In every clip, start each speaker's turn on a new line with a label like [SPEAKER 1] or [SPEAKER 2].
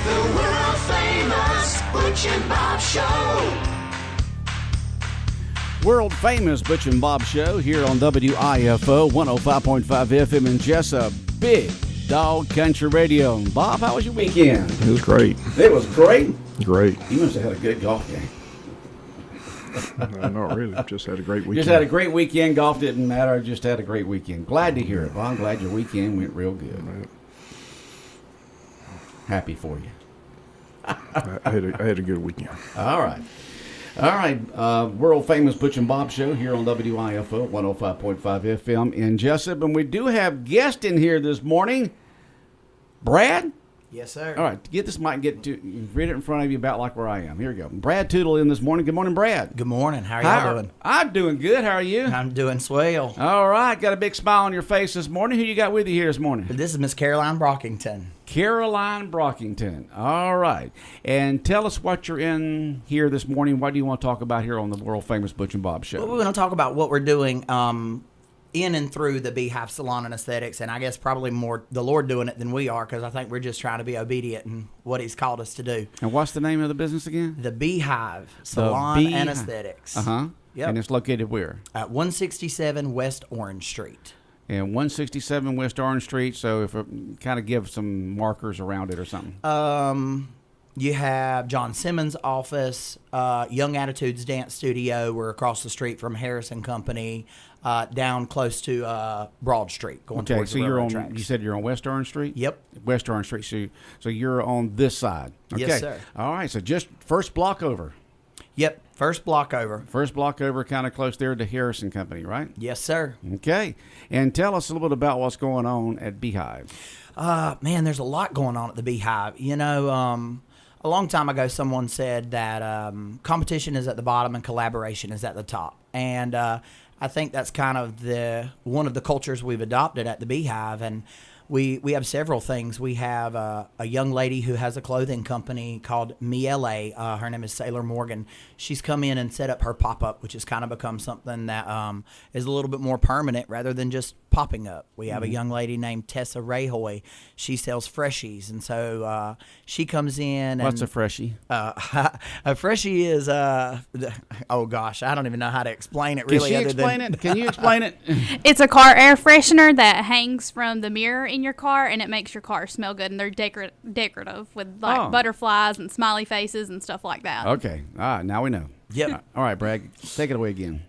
[SPEAKER 1] The world famous Butch and Bob Show.
[SPEAKER 2] World famous Butch and Bob Show here on WIFO 105.5 FM in Jesup. Big Dog Country Radio. Bob, how was your weekend?
[SPEAKER 3] It was great.
[SPEAKER 2] It was great?
[SPEAKER 3] Great.
[SPEAKER 2] You must have had a good golf game.
[SPEAKER 3] Not really. Just had a great weekend.
[SPEAKER 2] Just had a great weekend. Golf didn't matter. I just had a great weekend. Glad to hear it, Bob. I'm glad your weekend went real good.
[SPEAKER 3] Right.
[SPEAKER 2] Happy for you.
[SPEAKER 3] I had a good weekend.
[SPEAKER 2] All right. All right. World famous Butch and Bob Show here on WIFO 105.5 FM in Jesup. And we do have guests in here this morning. Brad?
[SPEAKER 4] Yes, sir.
[SPEAKER 2] All right, get this mic, read it in front of you about like where I am. Here we go. Brad Tootle in this morning. Good morning, Brad.
[SPEAKER 4] Good morning. How are y'all doing?
[SPEAKER 2] I'm doing good. How are you?
[SPEAKER 4] I'm doing swell.
[SPEAKER 2] All right, got a big smile on your face this morning. Who you got with you here this morning?
[SPEAKER 4] This is Miss Caroline Brockington.
[SPEAKER 2] Caroline Brockington. All right. And tell us what you're in here this morning. What do you want to talk about here on the world famous Butch and Bob Show?
[SPEAKER 4] Well, we're going to talk about what we're doing in and through the Beehive Salon and Aesthetics, and I guess probably more the Lord doing it than we are, because I think we're just trying to be obedient in what He's called us to do.
[SPEAKER 2] And what's the name of the business again?
[SPEAKER 4] The Beehive Salon and Aesthetics.
[SPEAKER 2] Uh-huh.
[SPEAKER 4] Yep.
[SPEAKER 2] And it's located where?
[SPEAKER 4] At 167 West Orange Street.
[SPEAKER 2] And 167 West Orange Street, so if kind of give some markers around it or something.
[SPEAKER 4] You have John Simmons' office, Young Attitudes Dance Studio. We're across the street from Harris & Company, down close to Broad Street, going towards the railroad tracks.
[SPEAKER 2] You said you're on West Orange Street?
[SPEAKER 4] Yep.
[SPEAKER 2] West Orange Street. So you're on this side. Okay.
[SPEAKER 4] Yes, sir.
[SPEAKER 2] All right, so just first block over.
[SPEAKER 4] Yep, first block over.
[SPEAKER 2] First block over, kind of close there to Harris & Company, right?
[SPEAKER 4] Yes, sir.
[SPEAKER 2] Okay. And tell us a little bit about what's going on at Beehive.
[SPEAKER 4] Man, there's a lot going on at the Beehive. You know, a long time ago, someone said that competition is at the bottom and collaboration is at the top. And I think that's kind of one of the cultures we've adopted at the Beehive. And we have several things. We have a young lady who has a clothing company called Me LA. Her name is Sailor Morgan. She's come in and set up her pop-up, which has kind of become something that is a little bit more permanent rather tthan just popping up. We have a young lady named Tessa Rayhoy. She sells Freshies, and so she comes in.
[SPEAKER 2] What's a Freshie?
[SPEAKER 4] A Freshie is, oh gosh, I don't even know how to explain it really.
[SPEAKER 2] Can she explain it? Can you explain it?
[SPEAKER 5] It's a car air freshener that hangs from the mirror in your car, and it makes your car smell good, and they're decorative with like butterflies and smiley faces and stuff like that.
[SPEAKER 2] Okay. All right, now we know.
[SPEAKER 4] Yep.
[SPEAKER 2] All right, Brad, take it away again.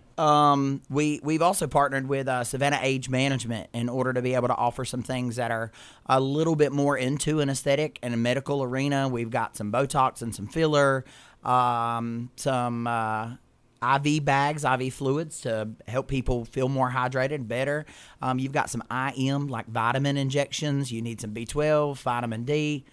[SPEAKER 4] We've also partnered with Savannah Age Management in order to be able to offer some things that are a little bit more into an aesthetic and a medical arena. We've got some Botox and some filler, some IV bags, IV fluids to help people feel more hydrated, better. You've got some IM, like vitamin injections. You need some B12, vitamin D,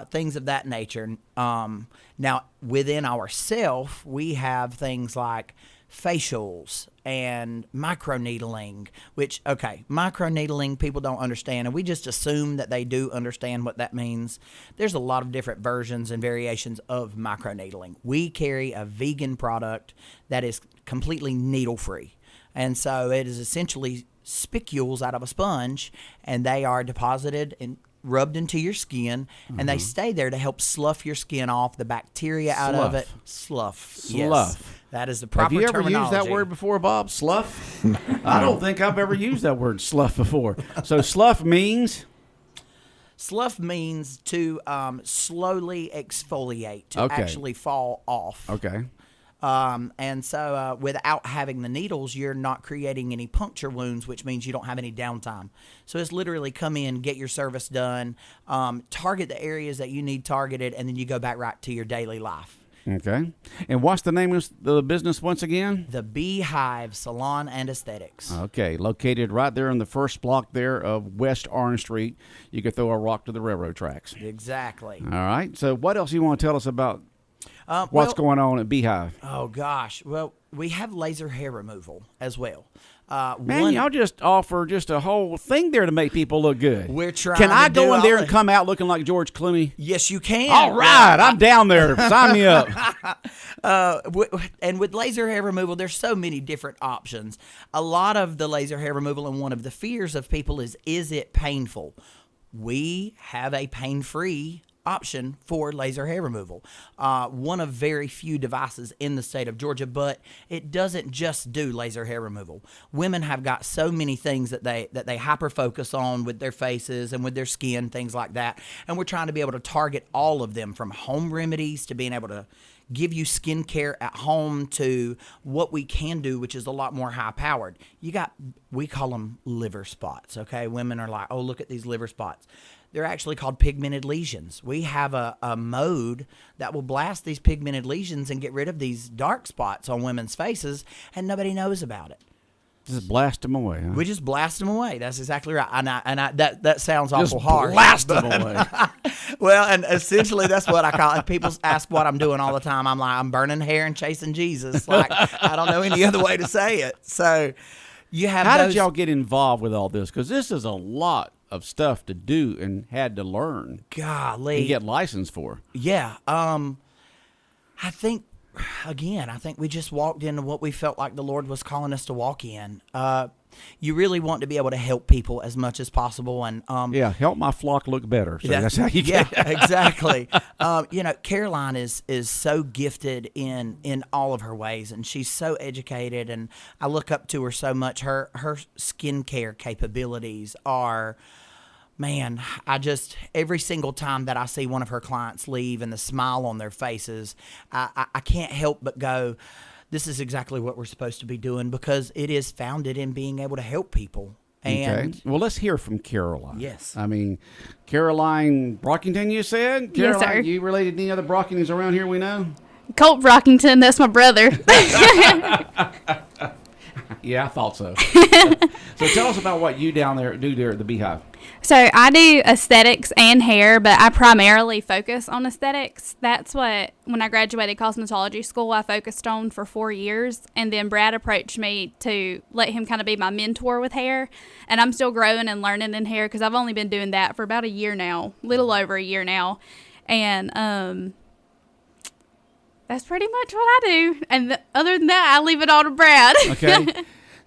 [SPEAKER 4] things of that nature. Now, within ourself, we have things like facials and microneedling, which, microneedling people don't understand, and we just assume that they do understand what that means. There's a lot of different versions and variations of microneedling. We carry a vegan product that is completely needle-free, and so it is essentially spicules out of a sponge, and they are deposited and rubbed into your skin, and they stay there to help slough your skin off, the bacteria out of it. Slough. Yes. That is the proper terminology.
[SPEAKER 2] Have you ever used that word before, Bob? Slough? I don't think I've ever used that word, slough, before. So slough means?
[SPEAKER 4] Slough means to slowly exfoliate, to actually fall off.
[SPEAKER 2] Okay.
[SPEAKER 4] And so without having the needles, you're not creating any puncture wounds, which means you don't have any downtime. So it's literally come in, get your service done, target the areas that you need targeted, and then you go back right to your daily life.
[SPEAKER 2] Okay. And what's the name of the business once again?
[SPEAKER 4] The Beehive Salon and Aesthetics.
[SPEAKER 2] Okay. Located right there in the first block there of West Orange Street. You could throw a rock to the railroad tracks.
[SPEAKER 4] Exactly.
[SPEAKER 2] All right. So what else you want to tell us about what's going on at Beehive?
[SPEAKER 4] Oh, gosh. Well, we have laser hair removal as well.
[SPEAKER 2] Man, y'all just offer just a whole thing there to make people look good.
[SPEAKER 4] We're trying.
[SPEAKER 2] Can I go in there and come out looking like George Clooney?
[SPEAKER 4] Yes, you can.
[SPEAKER 2] All right, I'm down there. Sign me up.
[SPEAKER 4] And with laser hair removal, there's so many different options. A lot of the laser hair removal, and one of the fears of people is it painful? we have a pain-free option for laser hair removal. One of very few devices in the state of Georgia, but it doesn't just do laser hair removal. Women have got so many things that they hyper focus on with their faces and with their skin, things like that. And we're trying to be able to target all of them, from home remedies to being able to give you skincare at home to what we can do, which is a lot more high powered. We call them liver spots. Okay. Women are like, oh, look at these liver spots. They're actually called pigmented lesions. We have a mode that will blast these pigmented lesions and get rid of these dark spots on women's faces, and nobody knows about it.
[SPEAKER 2] Just blast them away, huh?
[SPEAKER 4] We just blast them away. That's exactly right. And that sounds awful hard.
[SPEAKER 2] Blast them away.
[SPEAKER 4] Well, and essentially that's what I call it. People ask what I'm doing all the time. I'm like, I'm burning hair and chasing Jesus. Like, I don't know any other way to say it. So you have
[SPEAKER 2] How did y'all get involved with all this? Because this is a lot of stuff to do and had to learn.
[SPEAKER 4] Golly.
[SPEAKER 2] And get licensed for.
[SPEAKER 4] Yeah. I think we just walked into what we felt like the Lord was calling us to walk in. You really want to be able to help people as much as possible, and
[SPEAKER 2] help my flock look better. So that's how you get.
[SPEAKER 4] Yeah, exactly. Caroline is so gifted in all of her ways, and she's so educated, and I look up to her so much. Her skincare capabilities are. Man, every single time that I see one of her clients leave and the smile on their faces, I can't help but go, this is exactly what we're supposed to be doing, because it is founded in being able to help people. And
[SPEAKER 2] okay. Well, let's hear from Caroline.
[SPEAKER 4] Yes.
[SPEAKER 2] I mean, Caroline Brockington, you said?
[SPEAKER 5] Yes,
[SPEAKER 2] Caroline,
[SPEAKER 5] sir.
[SPEAKER 2] you related to any other Brockingtons around here we know?
[SPEAKER 5] Colt Brockington, that's my brother.
[SPEAKER 2] Yeah, I thought so. So tell us about what you down there do there at the Beehive.
[SPEAKER 5] So I do aesthetics and hair, but I primarily focus on aesthetics. That's what, when I graduated cosmetology school, I focused on for 4 years. And then Brad approached me to let him kind of be my mentor with hair. And I'm still growing and learning in hair because I've only been doing that for about a year now, little over a year now. And that's pretty much what I do. And other than that, I leave it all to Brad.
[SPEAKER 2] Okay.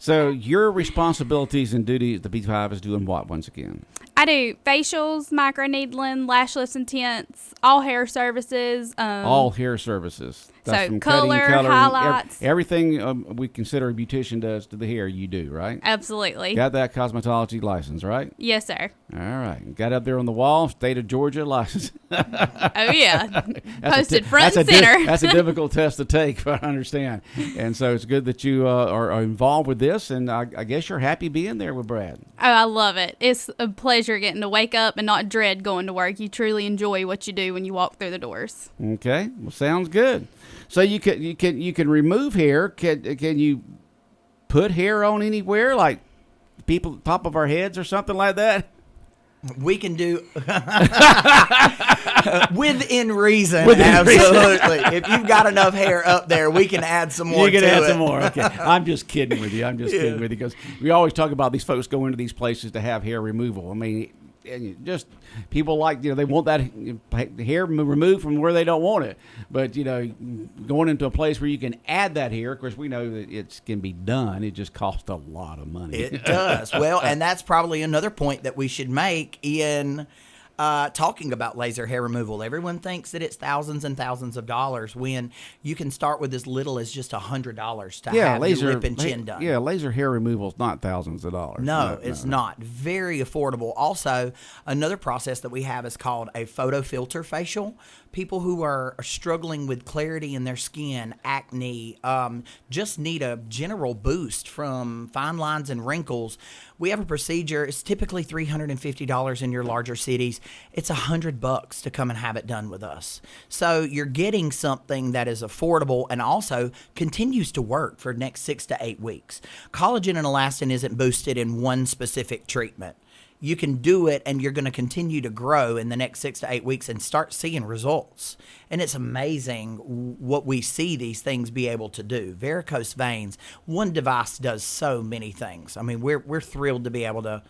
[SPEAKER 2] So your responsibilities and duty at the Beehive is doing what once again?
[SPEAKER 5] I do facials, microneedling, lash lifts and tints, all hair services.
[SPEAKER 2] All hair services. That's
[SPEAKER 5] So
[SPEAKER 2] from
[SPEAKER 5] color,
[SPEAKER 2] cutting, coloring,
[SPEAKER 5] highlights.
[SPEAKER 2] Everything we consider a beautician does to the hair, you do, right?
[SPEAKER 5] Absolutely.
[SPEAKER 2] Got that cosmetology license, right?
[SPEAKER 5] Yes, sir.
[SPEAKER 2] All right. Got up there on the wall, state of Georgia license.
[SPEAKER 5] Oh, yeah. Posted
[SPEAKER 2] That's
[SPEAKER 5] front and center.
[SPEAKER 2] That's a difficult test to take, I understand. And so it's good that you are involved with this, and I guess you're happy being there with Brad.
[SPEAKER 5] Oh, I love it. It's a pleasure getting to wake up and not dread going to work. You truly enjoy what you do when you walk through the doors.
[SPEAKER 2] Okay. Well, sounds good. So you can remove hair. Can you put hair on anywhere, like people top of our heads or something like that?
[SPEAKER 4] We can do within reason. Absolutely. If you've got enough hair up there, we can add some more.
[SPEAKER 2] You can
[SPEAKER 4] to
[SPEAKER 2] add
[SPEAKER 4] it.
[SPEAKER 2] some more. Okay. I'm just kidding with you. Kidding with you because we always talk about these folks going to these places to have hair removal. I mean, and just people like, they want that hair removed from where they don't want it. But, going into a place where you can add that hair, of course, we know that it can be done. It just costs a lot of money.
[SPEAKER 4] It does. Well, and that's probably another point that we should make in talking about laser hair removal. Everyone thinks that it's thousands and thousands of dollars when you can start with as little as just $100 to have your lip and chin done.
[SPEAKER 2] Yeah, laser hair removal is not thousands of dollars.
[SPEAKER 4] No, it's not. Very affordable. Also, another process that we have is called a photo filter facial. People who are struggling with clarity in their skin, acne, just need a general boost from fine lines and wrinkles. We have a procedure. It's typically $350 in your larger cities. It's $100 to come and have it done with us. So you're getting something that is affordable and also continues to work for the next 6 to 8 weeks. Collagen and elastin isn't boosted in one specific treatment. You can do it, and you're going to continue to grow in the next 6 to 8 weeks and start seeing results. And it's amazing what we see these things be able to do. Varicose veins, one device does so many things. I mean, we're thrilled to be able to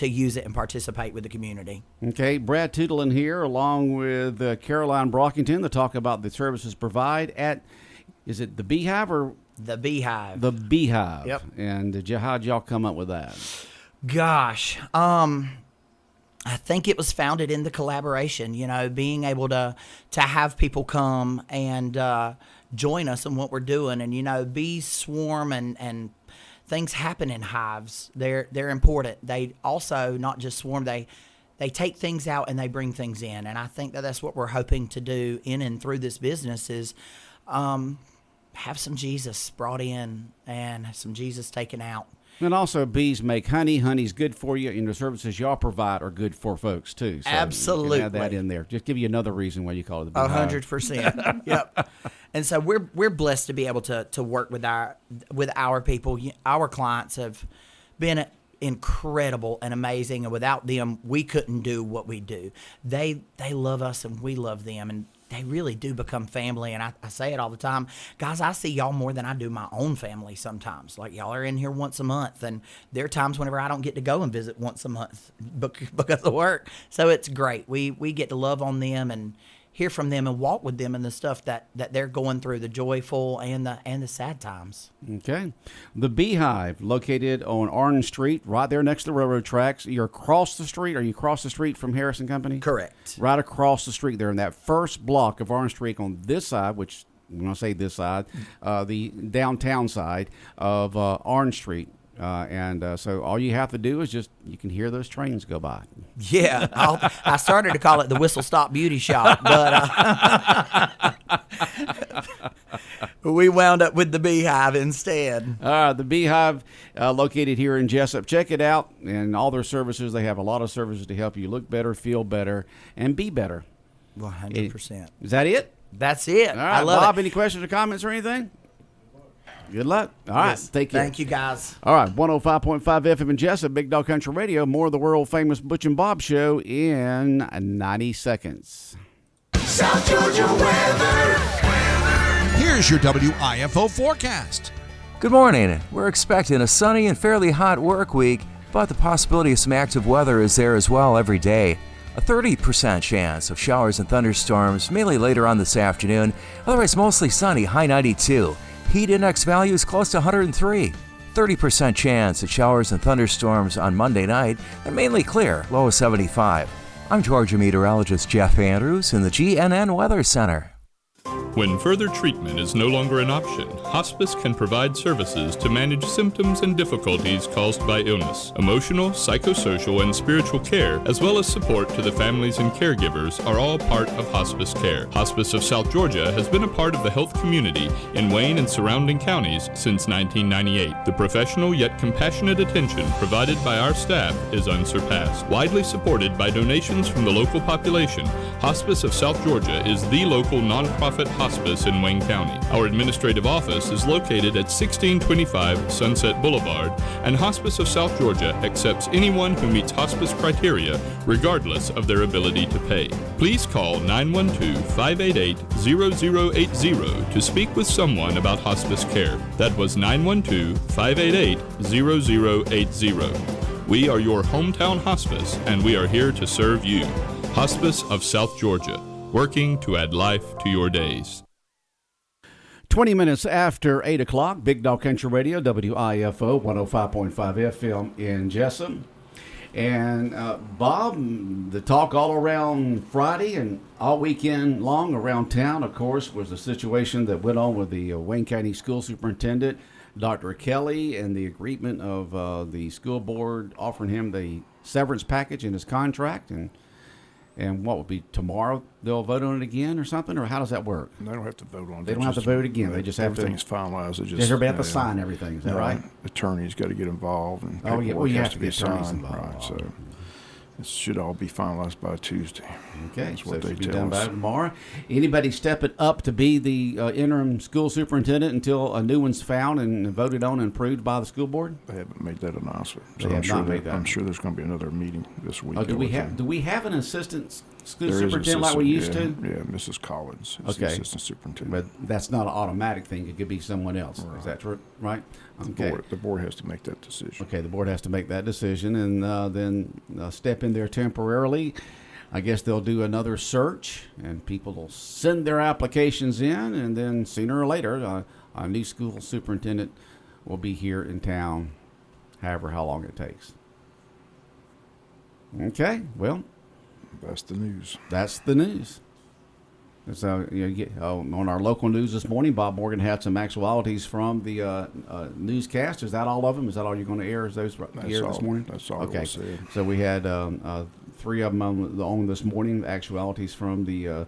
[SPEAKER 4] use it and participate with the community.
[SPEAKER 2] Okay, Brad Tootlein here, along with Caroline Brockington, to talk about the services provided at, is it the Beehive or?
[SPEAKER 4] The Beehive.
[SPEAKER 2] The Beehive.
[SPEAKER 4] Yep.
[SPEAKER 2] And how'd y'all come up with that?
[SPEAKER 4] Gosh, I think it was founded in the collaboration, being able to have people come and join us in what we're doing. And, bees swarm and things happen in hives. They're important. They also not just swarm, they take things out and they bring things in. And I think that's what we're hoping to do in and through this business is have some Jesus brought in and some Jesus taken out.
[SPEAKER 2] And also, bees make honey. Honey's good for you, and the services y'all provide are good for folks, too. So
[SPEAKER 4] Absolutely.
[SPEAKER 2] You can add that in there. Just give you another reason why you call it the beehive.
[SPEAKER 4] 100%. Yep. And so we're blessed to be able to work with our people. Our clients have been incredible and amazing, and without them, we couldn't do what we do. They love us, and we love them, and they really do become family. And I say it all the time, guys, I see y'all more than I do my own family sometimes. Like, y'all are in here once a month, and there are times whenever I don't get to go and visit once a month because of work. So it's great. We get to love on them and hear from them and walk with them in the stuff that they're going through, the joyful and the sad times.
[SPEAKER 2] Okay. The Beehive, located on Orange Street, right there next to the railroad tracks. You're across the street. Are you across the street from Harrison Company?
[SPEAKER 4] Correct.
[SPEAKER 2] Right across the street there in that first block of Orange Street on this side, which when I say this side, the downtown side of Orange Street. So all you have to do is you can hear those trains go by.
[SPEAKER 4] Yeah, I started to call it the Whistle Stop Beauty Shop, but we wound up with the Beehive instead.
[SPEAKER 2] The Beehive, located here in Jesup. Check it out, and all their services. They have a lot of services to help you look better, feel better, and be better.
[SPEAKER 4] 100%.
[SPEAKER 2] Is that it?
[SPEAKER 4] That's it.
[SPEAKER 2] All right,
[SPEAKER 4] I love
[SPEAKER 2] Bob,
[SPEAKER 4] it.
[SPEAKER 2] any questions or comments or anything? Good luck. All right.
[SPEAKER 4] Yes.
[SPEAKER 2] Take care.
[SPEAKER 4] Thank you, guys.
[SPEAKER 2] All right. 105.5 FM in Jesup, Big Dog Country Radio. More of the world-famous Butch and Bob Show in 90 seconds.
[SPEAKER 1] South Georgia weather.
[SPEAKER 6] Here's your WIFO forecast.
[SPEAKER 7] Good morning. We're expecting a sunny and fairly hot work week, but the possibility of some active weather is there as well every day. A 30% chance of showers and thunderstorms, mainly later on this afternoon. Otherwise, mostly sunny, high 92. Heat index value is close to 103. 30% chance of showers and thunderstorms on Monday night, and mainly clear, low of 75. I'm Georgia meteorologist Jeff Andrews in the GNN Weather Center.
[SPEAKER 8] When further treatment is no longer an option, hospice can provide services to manage symptoms and difficulties caused by illness. Emotional, psychosocial, and spiritual care, as well as support to the families and caregivers, are all part of hospice care. Hospice of South Georgia has been a part of the health community in Wayne and surrounding counties since 1998. The professional yet compassionate attention provided by our staff is unsurpassed. Widely supported by donations from the local population, Hospice of South Georgia is the local nonprofit hospice in Wayne County. Our administrative office is located at 1625 Sunset Boulevard, and Hospice of South Georgia accepts anyone who meets hospice criteria, regardless of their ability to pay. Please call 912-588-0080 to speak with someone about hospice care. That was 912-588-0080. We are your hometown hospice, and we are here to serve you. Hospice of South Georgia, working to add life to your days.
[SPEAKER 2] 20 minutes after 8 o'clock, Big Dog Country Radio, WIFO, 105.5 FM in Jesup. And Bob, the talk all around Friday and all weekend long around town, of course, was the situation that went on with the Wayne County School Superintendent, Dr. Kelly, and the agreement of the school board offering him the severance package in his contract. And what would be tomorrow? They'll vote on it again or something? Or how does that work?
[SPEAKER 3] They don't have to vote on it.
[SPEAKER 2] They don't have to vote again. They just have to.
[SPEAKER 3] Everything's finalized.
[SPEAKER 2] Everybody have to sign everything. Is that right?
[SPEAKER 3] Attorney's got to get involved, and
[SPEAKER 2] Oh, yeah.
[SPEAKER 3] paperwork
[SPEAKER 2] You
[SPEAKER 3] has
[SPEAKER 2] have to be attorneys
[SPEAKER 3] signed.
[SPEAKER 2] involved.
[SPEAKER 3] Right. So it should all be finalized by Tuesday.
[SPEAKER 2] Okay,
[SPEAKER 3] That's
[SPEAKER 2] so
[SPEAKER 3] what
[SPEAKER 2] it
[SPEAKER 3] they
[SPEAKER 2] should be
[SPEAKER 3] tell
[SPEAKER 2] done by
[SPEAKER 3] us.
[SPEAKER 2] tomorrow. Anybody stepping up to be the interim school superintendent until a new one's found and voted on and approved by the school board?
[SPEAKER 3] They haven't made that announcement.
[SPEAKER 2] They have not made that.
[SPEAKER 3] I'm sure there's going to be another meeting this week.
[SPEAKER 2] Oh, do we have an assistant school
[SPEAKER 3] There is an
[SPEAKER 2] superintendent like we used
[SPEAKER 3] assistant,
[SPEAKER 2] to?
[SPEAKER 3] Yeah, Mrs. Collins is the
[SPEAKER 2] Okay.
[SPEAKER 3] assistant superintendent.
[SPEAKER 2] But that's not an automatic thing. It could be someone else. Is that true? Right? Okay.
[SPEAKER 3] The board has to make that decision.
[SPEAKER 2] Okay, the board has to make that decision and then step in there temporarily. I guess they'll do another search, and people will send their applications in, and then sooner or later, a new school superintendent will be here in town, however how long it takes. Okay, well,
[SPEAKER 3] That's the news.
[SPEAKER 2] that's the news. So, on our local news this morning, Bob Morgan had some actualities from the newscast. Is that all of them? Is that all you're going to air? Is those this morning?
[SPEAKER 3] That's all
[SPEAKER 2] Okay.
[SPEAKER 3] was said.
[SPEAKER 2] So we had 3 of them on this morning. Actualities from the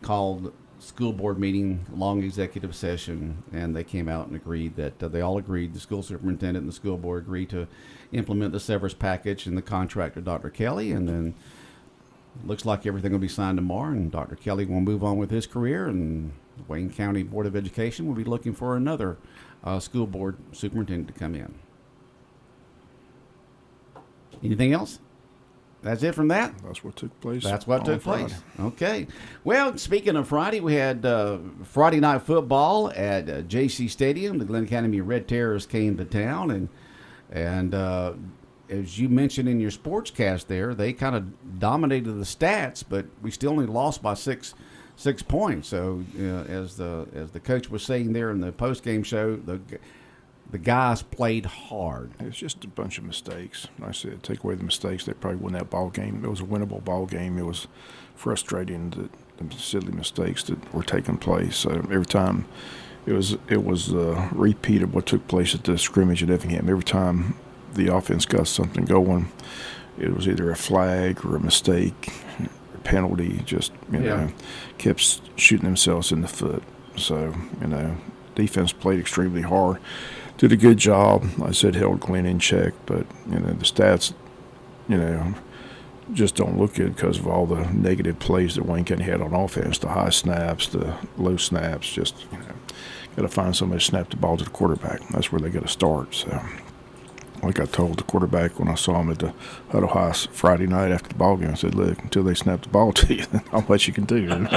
[SPEAKER 2] called school board meeting, long executive session, and they came out and agreed that they all agreed. The school superintendent and the school board agreed to implement the severance package and the contract to Dr. Kelly, and then. Looks like everything will be signed tomorrow, and Dr. Kelly will move on with his career, and the Wayne County Board of Education will be looking for another school board superintendent to come in. Anything else? That's it from that?
[SPEAKER 3] That's what took place.
[SPEAKER 2] That's what
[SPEAKER 3] on
[SPEAKER 2] took
[SPEAKER 3] Friday.
[SPEAKER 2] place. Okay. Well, speaking of Friday, we had Friday night football at JC Stadium. The Glen Academy Red Terrors came to town, and as you mentioned in your sportscast there, they kind of dominated the stats, but we still only lost by six points. So, as the coach was saying there in the post-game show, the guys played hard.
[SPEAKER 3] It's just a bunch of mistakes. Like I said, take away the mistakes, they probably win that ball game. It was a winnable ball game. It was frustrating that the silly mistakes that were taking place. So every time it was a repeat of what took place at the scrimmage at Effingham. Every time the offense got something going, it was either a flag or a mistake, a penalty, just, kept shooting themselves in the foot. So, defense played extremely hard, did a good job. Like I said, held Glenn in check, but, the stats, just don't look good because of all the negative plays that Wayne County had on offense, the high snaps, the low snaps, just, got to find somebody to snap the ball to the quarterback. That's where they got to start, so. Like I told the quarterback when I saw him at the Huddle House Friday night after the ball game, I said, look, until they snap the ball to you, then how much you can do. And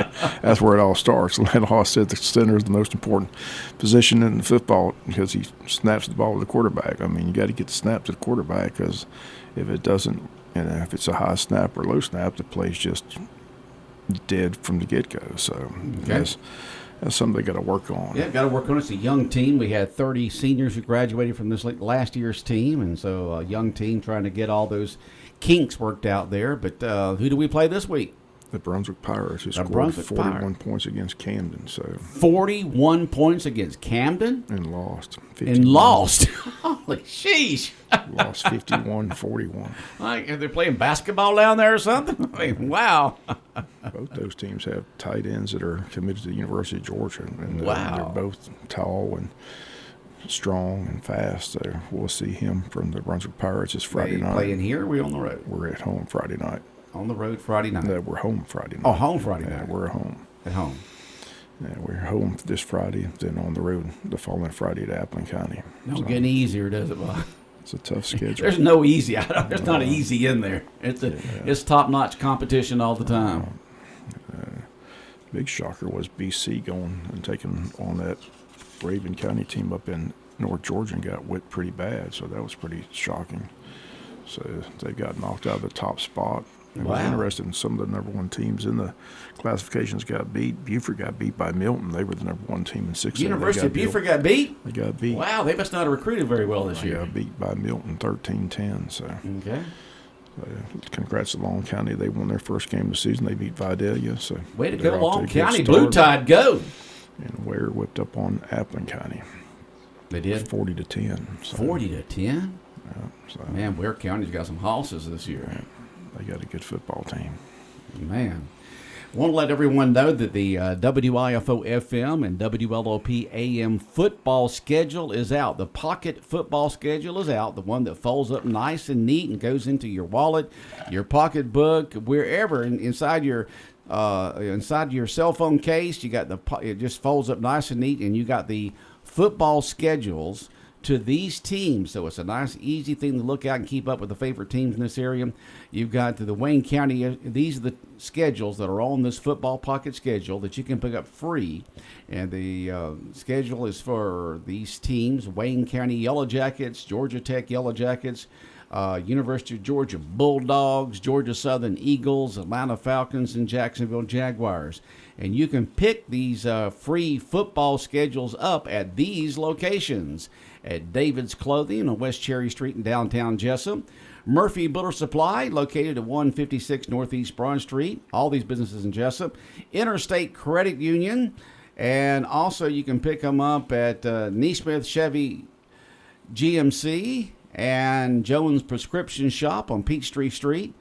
[SPEAKER 3] that's where it all starts. And Huddle House said the center is the most important position in football because he snaps the ball to the quarterback. I mean, you got to get the snap to the quarterback because if it doesn't, if it's a high snap or low snap, the play's just dead from the get-go. So that's something they got to work on.
[SPEAKER 2] Yeah, got to work on it. It's a young team. We had 30 seniors who graduated from this last year's team, and so a young team trying to get all those kinks worked out there. But who do we play this week?
[SPEAKER 3] The Brunswick Pirates, who scored 41 points against Camden.
[SPEAKER 2] 41 points against Camden?
[SPEAKER 3] And lost.
[SPEAKER 2] Holy sheesh.
[SPEAKER 3] Lost 51-41.
[SPEAKER 2] Like, are they playing basketball down there or something? I mean, wow.
[SPEAKER 3] Both those teams have tight ends that are committed to the University of Georgia. And
[SPEAKER 2] wow.
[SPEAKER 3] They're both tall and strong and fast. So we'll see him from the Brunswick Pirates this Friday night.
[SPEAKER 2] Playing here or are we on the road?
[SPEAKER 3] We're at home Friday night.
[SPEAKER 2] On the road Friday night?
[SPEAKER 3] No, we're home Friday night.
[SPEAKER 2] Oh, home Friday night.
[SPEAKER 3] We're home.
[SPEAKER 2] At home.
[SPEAKER 3] Yeah, we're home this Friday, then on the road the following Friday to Appling County.
[SPEAKER 2] Don't get any easier, does it, Bob?
[SPEAKER 3] It's a tough schedule.
[SPEAKER 2] There's no easy. There's not easy in there. It's top-notch competition all the time.
[SPEAKER 3] Big shocker was BC going and taking on that Raven County team up in North Georgia and got whipped pretty bad, so that was pretty shocking. So they got knocked out of the top spot. It was interesting. Some of the number one teams in the classifications got beat. Beaufort got beat by Milton. They were the number one team in 6A.
[SPEAKER 2] University of Beaufort got beat?
[SPEAKER 3] They got beat.
[SPEAKER 2] Wow, they must not have recruited very well this year.
[SPEAKER 3] They got beat by Milton 13-10. So.
[SPEAKER 2] Okay.
[SPEAKER 3] Congrats to Long County. They won their first game of the season. They beat Vidalia. So
[SPEAKER 2] way to go, Long County. Blue Tide, go.
[SPEAKER 3] And Ware whipped up on Appling County.
[SPEAKER 2] They did?
[SPEAKER 3] 40-10. So.
[SPEAKER 2] 40-10?
[SPEAKER 3] Yeah, so.
[SPEAKER 2] Man, Ware County's got some hosses this year.
[SPEAKER 3] Yeah. They got a good football team.
[SPEAKER 2] Man. Want to let everyone know that the WIFO FM and WLOP AM football schedule is out. The pocket football schedule is out, the one that folds up nice and neat and goes into your wallet, your pocketbook, wherever inside your cell phone case. You got it just folds up nice and neat, and you got the football schedules to these teams. So it's a nice, easy thing to look at and keep up with the favorite teams in this area. You've got the Wayne County. These are the schedules that are on this football pocket schedule that you can pick up free. And the schedule is for these teams: Wayne County Yellow Jackets, Georgia Tech Yellow Jackets, University of Georgia Bulldogs, Georgia Southern Eagles, Atlanta Falcons, and Jacksonville Jaguars. And you can pick these free football schedules up at these locations: at David's Clothing on West Cherry Street in downtown Jesup, Murphy Builder Supply, located at 156 Northeast Broad Street. All these businesses in Jesup. Interstate Credit Union. And also you can pick them up at Neesmith Chevy GMC and Jones Prescription Shop on Peachtree Street.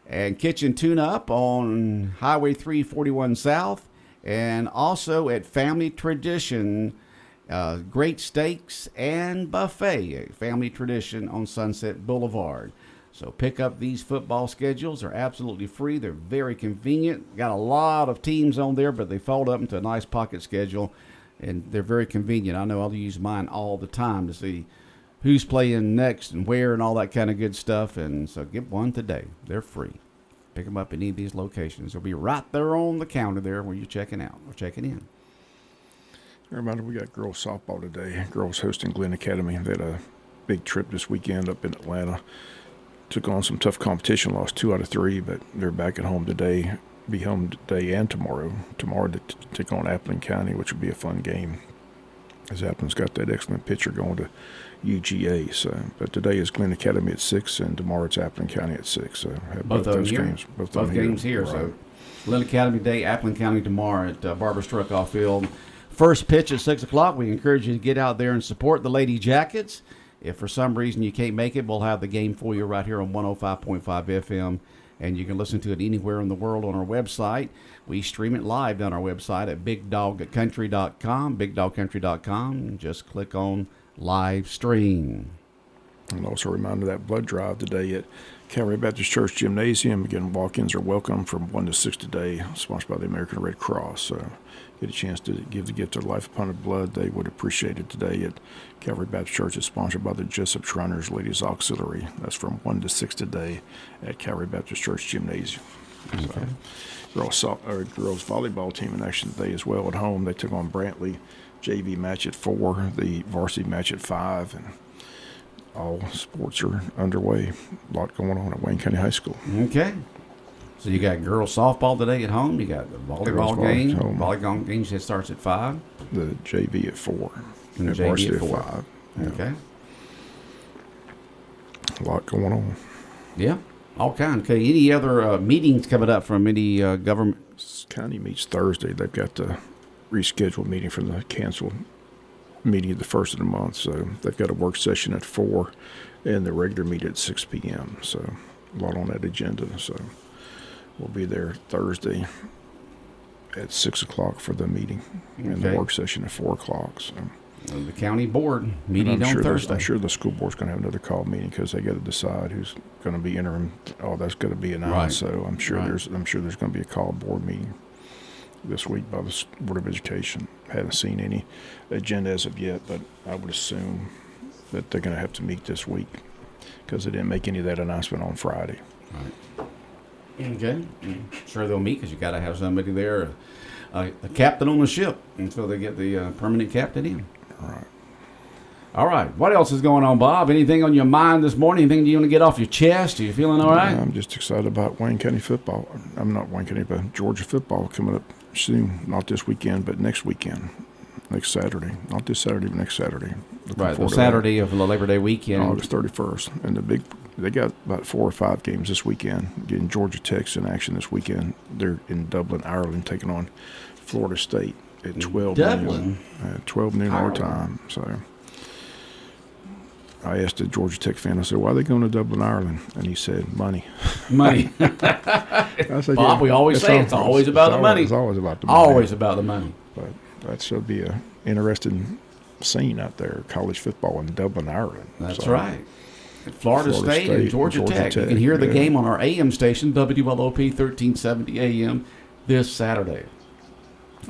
[SPEAKER 2] And Kitchen Tune-Up on Highway 341 South. And also at Family Tradition, great steaks and buffet, Family Tradition on Sunset Boulevard. So pick up these football schedules. They're absolutely free. They're very convenient. Got a lot of teams on there, but they fold up into a nice pocket schedule, and they're very convenient. I know I'll use mine all the time to see who's playing next and where and all that kind of good stuff. And so get one today. They're free. Pick them up at any of these locations. They'll be right there on the counter there where you're checking out or checking in.
[SPEAKER 3] Reminder, we got girls softball today. Girls hosting Glen Academy. They had a big trip this weekend up in Atlanta. Took on some tough competition, lost 2 out of 3, but they're back at home today. Be home today and tomorrow. Tomorrow to take on Appleton County, which will be a fun game, as Appleton's got that excellent pitcher going to UGA. So, but today is Glen Academy at 6, and tomorrow it's Appleton County at 6. So have both those games.
[SPEAKER 2] Both games here. Right. So Glen Academy today, Appleton County tomorrow at Barbara Struckoff Field. First pitch at 6 o'clock. We encourage you to get out there and support the Lady Jackets. If for some reason you can't make it, we'll have the game for you right here on 105.5 FM, and you can listen to it anywhere in the world on our website. We stream it live on our website at bigdogcountry.com, bigdogcountry.com. Just click on live stream.
[SPEAKER 3] And also a reminder that blood drive today at Calvary Baptist Church Gymnasium. Again, walk-ins are welcome from 1 to 6 today, sponsored by the American Red Cross. So get a chance to give the gift of life upon blood. They would appreciate it today at Calvary Baptist Church. It's sponsored by the Jesup Shriners Ladies Auxiliary. That's from 1 to 6 today at Calvary Baptist Church Gymnasium. Okay. So, girls volleyball team in action today as well at home. They took on Brantley. JV match at 4, the varsity match at 5, and all sports are underway. A lot going on at Wayne County High School.
[SPEAKER 2] Okay. So you got girls softball today at home. You got the volleyball game. Volleyball game that starts at 5.
[SPEAKER 3] The JV at 4.
[SPEAKER 2] And the JV at 4.
[SPEAKER 3] 5. Yeah.
[SPEAKER 2] Okay.
[SPEAKER 3] A lot going on.
[SPEAKER 2] Yeah. All kinds. Okay. Any other meetings coming up from any government?
[SPEAKER 3] County meets Thursday. They've got the rescheduled meeting from the canceled meeting at the first of the month. So they've got a work session at 4 and the regular meeting at 6 p.m. So a lot on that agenda. So we'll be there Thursday at 6 o'clock for the meeting and the work session at 4 o'clock. So
[SPEAKER 2] the county board meeting on Thursday.
[SPEAKER 3] I'm sure the school board's going to have another call meeting because they got to decide who's going to be interim. Oh, that's going to be announced. Right. So I'm sure there's going to be a call board meeting this week by the Board of Education. Haven't seen any agenda as of yet, but I would assume that they're going to have to meet this week because they didn't make any of that announcement on Friday.
[SPEAKER 2] Right. Okay. I'm sure they'll meet because you got to have somebody there, a captain on the ship until they get the permanent captain in.
[SPEAKER 3] All right.
[SPEAKER 2] All right. What else is going on, Bob? Anything on your mind this morning? Anything you want to get off your chest? Are you feeling all right?
[SPEAKER 3] I'm just excited about Wayne County football. I'm not Wayne County, but Georgia football coming up soon. Not this weekend, but next weekend. Next Saturday. Not this Saturday, but next Saturday.
[SPEAKER 2] Right, the Saturday of the Labor Day weekend.
[SPEAKER 3] August 31st. And they got about 4 or 5 games this weekend. Getting Georgia Tech's in action this weekend. They're in Dublin, Ireland, taking on Florida State at 12 noon. 12 noon our time. So I asked a Georgia Tech fan, I said, why are they going to Dublin, Ireland? And he said, money.
[SPEAKER 2] Money.
[SPEAKER 3] I said,
[SPEAKER 2] Bob, we always say it's always about the money.
[SPEAKER 3] It's always about the money.
[SPEAKER 2] Always about the money.
[SPEAKER 3] But that should be an interesting scene out there, college football in Dublin, Ireland.
[SPEAKER 2] That's right. Florida State and Georgia Tech. You can hear the game on our AM station, WLOP 1370 AM, this Saturday.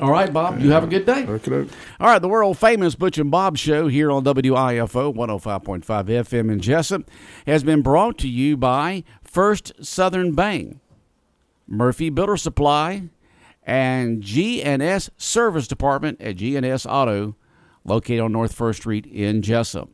[SPEAKER 2] All right, Bob, you have a good day.
[SPEAKER 3] Okay.
[SPEAKER 2] All right, the world-famous Butch and Bob Show here on WIFO 105.5 FM in Jesup has been brought to you by First Southern Bank, Murphy Builder Supply, and G&S Service Department at G&S Auto, located on North 1st Street in Jesup.